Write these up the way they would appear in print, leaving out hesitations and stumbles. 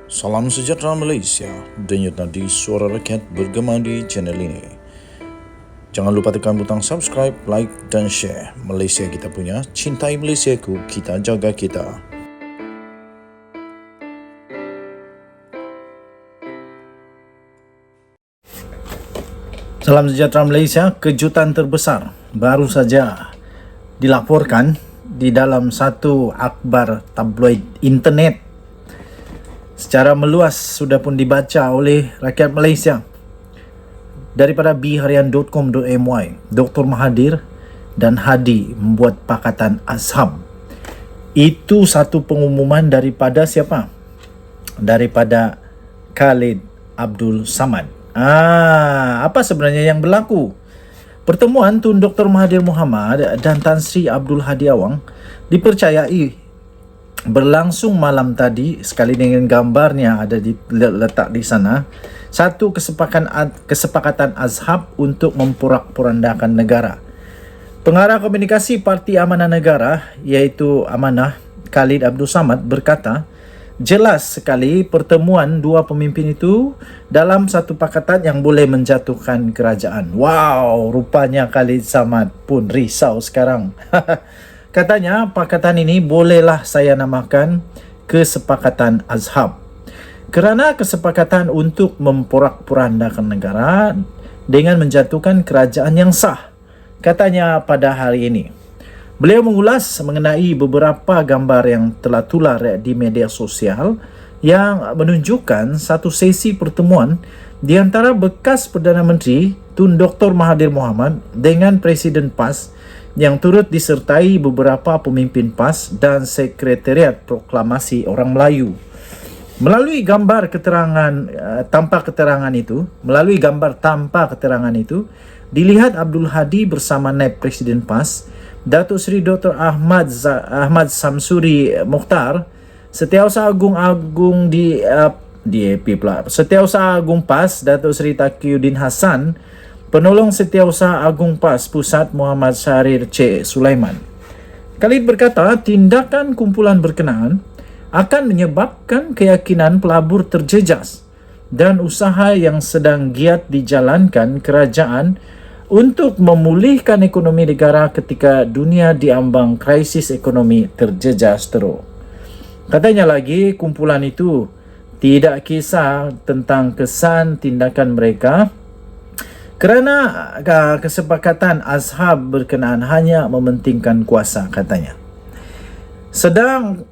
Salam sejahtera Malaysia, denyut nadi suara rakyat bergema di channel ini. Jangan lupa tekan butang subscribe, like dan share. Malaysia kita punya, cintai Malaysiaku, kita jaga kita. Salam sejahtera Malaysia, kejutan terbesar baru saja dilaporkan di dalam satu akhbar tabloid internet. Secara meluas sudah pun dibaca oleh rakyat Malaysia. Daripada bharian.com.my, Dr. Mahathir dan Hadi membuat Pakatan Azhab. Itu satu pengumuman daripada siapa? Daripada Khalid Abdul Samad. Apa sebenarnya yang berlaku? Pertemuan Tun Dr. Mahathir Mohamad dan Tan Sri Abdul Hadi Awang dipercayai berlangsung malam tadi, sekali dengan gambarnya ada letak di sana. Satu kesepakatan Azhab untuk memporak-porandakan negara. Pengarah komunikasi Parti Amanah Negara iaitu Amanah, Khalid Abdul Samad berkata, jelas sekali pertemuan dua pemimpin itu dalam satu pakatan yang boleh menjatuhkan kerajaan. Wow, rupanya Khalid Samad pun risau sekarang. Katanya pakatan ini bolehlah saya namakan kesepakatan Azhab. Kerana kesepakatan untuk memporak-porandakan negara dengan menjatuhkan kerajaan yang sah. Katanya pada hari ini. Beliau mengulas mengenai beberapa gambar yang telah tular di media sosial yang menunjukkan satu sesi pertemuan di antara bekas Perdana Menteri Tun Dr. Mahathir Mohamad dengan Presiden PAS yang turut disertai beberapa pemimpin PAS dan Sekretariat Proklamasi Orang Melayu. Melalui gambar tanpa keterangan itu, dilihat Abdul Hadi bersama Naib Presiden PAS, Datuk Seri Dr. Ahmad Samsuri Mokhtar, Setiausaha Agung Setiausaha Agung PAS Datuk Seri Taqiyuddin Hassan, Penolong Setiausaha Agung PAS Pusat Muhammad Syahrir C. Sulaiman. Khalid berkata, tindakan kumpulan berkenaan akan menyebabkan keyakinan pelabur terjejas dan usaha yang sedang giat dijalankan kerajaan untuk memulihkan ekonomi negara ketika dunia diambang krisis ekonomi terjejas teruk. Katanya lagi, kumpulan itu tidak kisah tentang kesan tindakan mereka kerana kesepakatan Azhab berkenaan hanya mementingkan kuasa, katanya. Sedang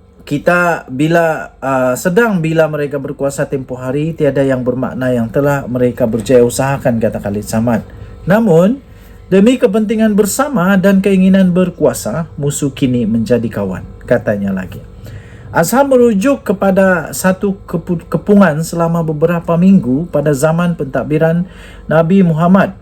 bila mereka berkuasa tempoh hari, tiada yang bermakna yang telah mereka berjaya usahakan, kata Khalid Samad. Namun, demi kepentingan bersama dan keinginan berkuasa, musuh kini menjadi kawan, katanya lagi. Azhab merujuk kepada satu kepungan selama beberapa minggu pada zaman pentadbiran Nabi Muhammad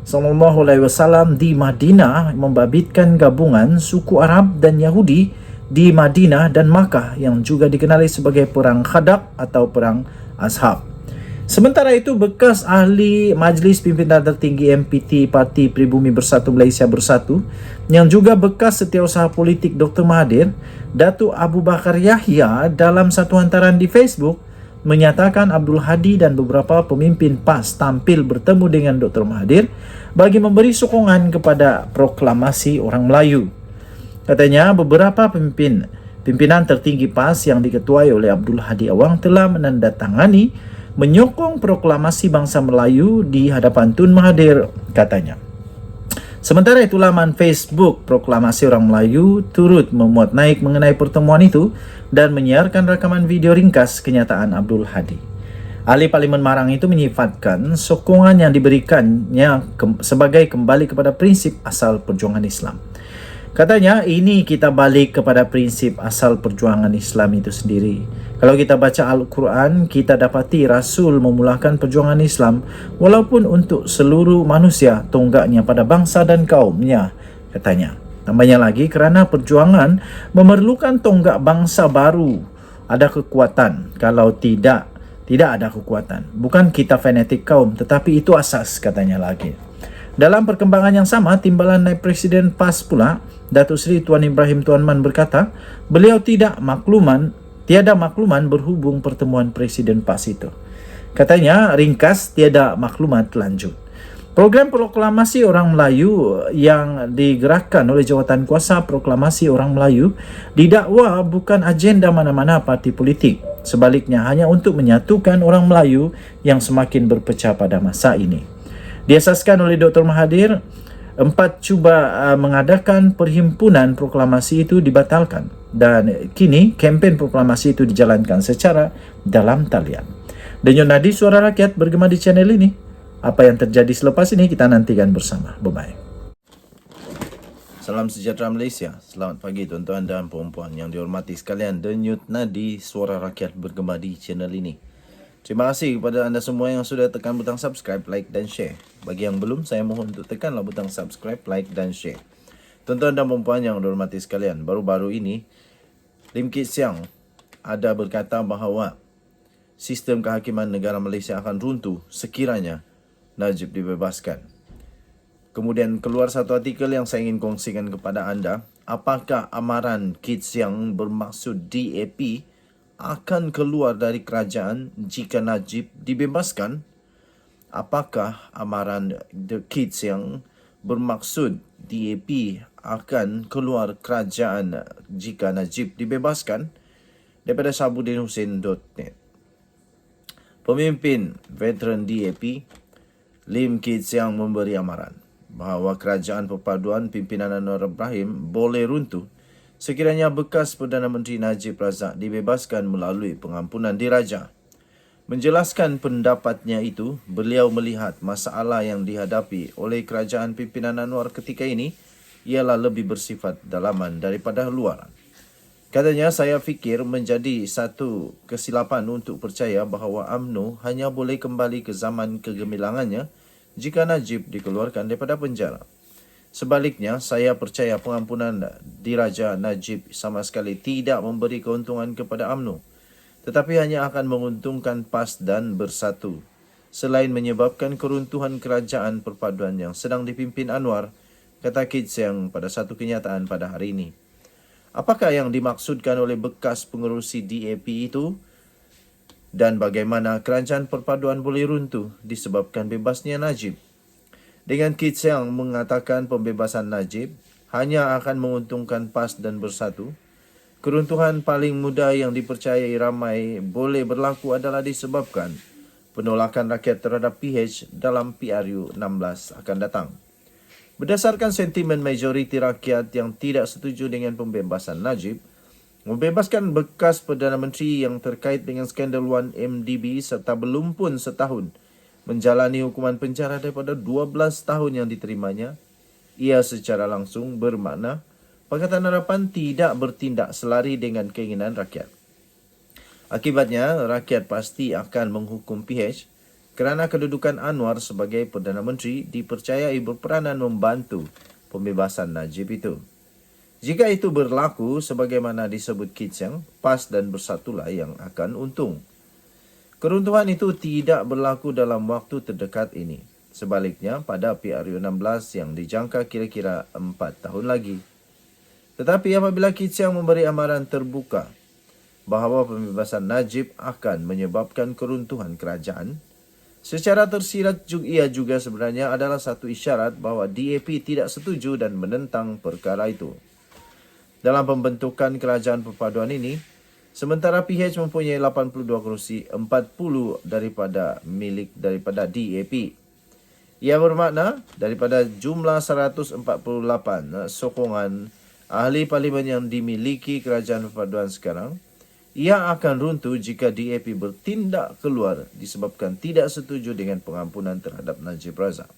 SAW di Madinah, membabitkan gabungan suku Arab dan Yahudi di Madinah dan Makkah yang juga dikenali sebagai Perang Khandaq atau Perang Azhab. Sementara itu, bekas ahli Majlis Pimpinan Tertinggi MPT Parti Pribumi Bersatu Malaysia Bersatu yang juga bekas setiausaha politik Dr. Mahathir, Datuk Abu Bakar Yahya, dalam satu hantaran di Facebook menyatakan Abdul Hadi dan beberapa pemimpin PAS tampil bertemu dengan Dr. Mahathir bagi memberi sokongan kepada proklamasi Orang Melayu. Katanya beberapa pimpinan tertinggi PAS yang diketuai oleh Abdul Hadi Awang telah menandatangani menyokong proklamasi bangsa Melayu di hadapan Tun Mahathir, katanya. Sementara itu, laman Facebook Proklamasi Orang Melayu turut memuat naik mengenai pertemuan itu dan menyiarkan rakaman video ringkas kenyataan Abdul Hadi. Ahli Parlimen Marang itu menyifatkan sokongan yang diberikannya sebagai kembali kepada prinsip asal perjuangan Islam. Katanya, ini kita balik kepada prinsip asal perjuangan Islam itu sendiri. Kalau kita baca Al-Quran, kita dapati Rasul memulakan perjuangan Islam walaupun untuk seluruh manusia, tonggaknya pada bangsa dan kaumnya, katanya. Tambahnya lagi, kerana perjuangan memerlukan tonggak bangsa baru, ada kekuatan. Kalau tidak ada kekuatan. Bukan kita fanatik kaum, tetapi itu asas, katanya lagi. Dalam perkembangan yang sama, Timbalan Naib Presiden PAS pula, Datuk Seri Tuan Ibrahim Tuan Man berkata, beliau tidak tiada makluman berhubung pertemuan Presiden PAS itu. Katanya ringkas tiada maklumat lanjut. Program proklamasi orang Melayu yang digerakkan oleh Jawatan Kuasa Proklamasi Orang Melayu didakwa bukan agenda mana-mana parti politik. Sebaliknya hanya untuk menyatukan orang Melayu yang semakin berpecah pada masa ini. Diasaskan oleh Dr. Mahathir, 4 cuba mengadakan perhimpunan proklamasi itu dibatalkan dan kini kempen proklamasi itu dijalankan secara dalam talian. Denyut nadi suara rakyat bergema di channel ini. Apa yang terjadi selepas ini kita nantikan bersama. Bye-bye. Salam sejahtera Malaysia. Selamat pagi tuan-tuan dan puan-puan yang dihormati sekalian. Denyut nadi suara rakyat bergema di channel ini. Terima kasih kepada anda semua yang sudah tekan butang subscribe, like dan share. Bagi yang belum, saya mohon untuk tekanlah butang subscribe, like dan share. Tuan-tuan dan puan-puan yang dihormati sekalian, baru-baru ini Lim Kit Siang ada berkata bahawa sistem kehakiman negara Malaysia akan runtuh sekiranya Najib dibebaskan. Kemudian keluar satu artikel yang saya ingin kongsikan kepada anda. Apakah amaran Kit Siang bermaksud DAP akan keluar dari kerajaan jika Najib dibebaskan? Apakah amaran Kit Siang bermaksud DAP akan keluar kerajaan jika Najib dibebaskan? Daripada sabuddinhusin.net. Pemimpin veteran DAP Lim Kit Siang memberi amaran bahawa kerajaan perpaduan pimpinan Anwar Ibrahim boleh runtuh sekiranya bekas Perdana Menteri Najib Razak dibebaskan melalui pengampunan diraja. Menjelaskan pendapatnya itu, beliau melihat masalah yang dihadapi oleh kerajaan pimpinan Anwar ketika ini ialah lebih bersifat dalaman daripada luaran. Katanya, saya fikir menjadi satu kesilapan untuk percaya bahawa UMNO hanya boleh kembali ke zaman kegemilangannya jika Najib dikeluarkan daripada penjara. Sebaliknya, saya percaya pengampunan diraja Najib sama sekali tidak memberi keuntungan kepada UMNO, tetapi hanya akan menguntungkan PAS dan Bersatu, selain menyebabkan keruntuhan kerajaan perpaduan yang sedang dipimpin Anwar, kata Kit Siang pada satu kenyataan pada hari ini. Apakah yang dimaksudkan oleh bekas pengerusi DAP itu? Dan bagaimana kerajaan perpaduan boleh runtuh disebabkan bebasnya Najib? Dengan Kit Siang mengatakan pembebasan Najib hanya akan menguntungkan PAS dan Bersatu, keruntuhan paling mudah yang dipercayai ramai boleh berlaku adalah disebabkan penolakan rakyat terhadap PH dalam PRU 16 akan datang. Berdasarkan sentimen majoriti rakyat yang tidak setuju dengan pembebasan Najib, membebaskan bekas Perdana Menteri yang terkait dengan skandal 1MDB serta belum pun setahun menjalani hukuman penjara daripada 12 tahun yang diterimanya, ia secara langsung bermakna Pakatan Harapan tidak bertindak selari dengan keinginan rakyat. Akibatnya, rakyat pasti akan menghukum PH kerana kedudukan Anwar sebagai Perdana Menteri dipercayai berperanan membantu pembebasan Najib itu. Jika itu berlaku sebagaimana disebut Kit Siang, PAS dan Bersatulah yang akan untung. Keruntuhan itu tidak berlaku dalam waktu terdekat ini. Sebaliknya, pada PRU 16 yang dijangka kira-kira 4 tahun lagi. Tetapi apabila Kit Siang memberi amaran terbuka bahawa pembebasan Najib akan menyebabkan keruntuhan kerajaan, secara tersirat ia juga sebenarnya adalah satu isyarat bahawa DAP tidak setuju dan menentang perkara itu. Dalam pembentukan kerajaan perpaduan ini, sementara PH mempunyai 82 kerusi, 40 daripada DAP. Ia bermakna daripada jumlah 148 sokongan ahli parlimen yang dimiliki kerajaan perpaduan sekarang, ia akan runtuh jika DAP bertindak keluar disebabkan tidak setuju dengan pengampunan terhadap Najib Razak.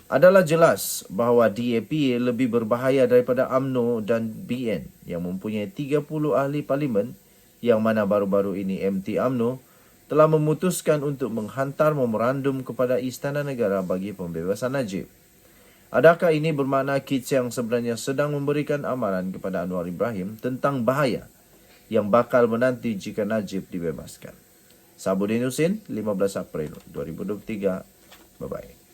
Adalah jelas bahawa DAP lebih berbahaya daripada UMNO dan BN yang mempunyai 30 ahli parlimen yang mana baru-baru ini MT UMNO telah memutuskan untuk menghantar memorandum kepada Istana Negara bagi pembebasan Najib. Adakah ini bermakna Kit Siang sebenarnya sedang memberikan amaran kepada Anwar Ibrahim tentang bahaya yang bakal menanti jika Najib dibebaskan? Sabuddin Husin, 15 April 2023. Bye-bye.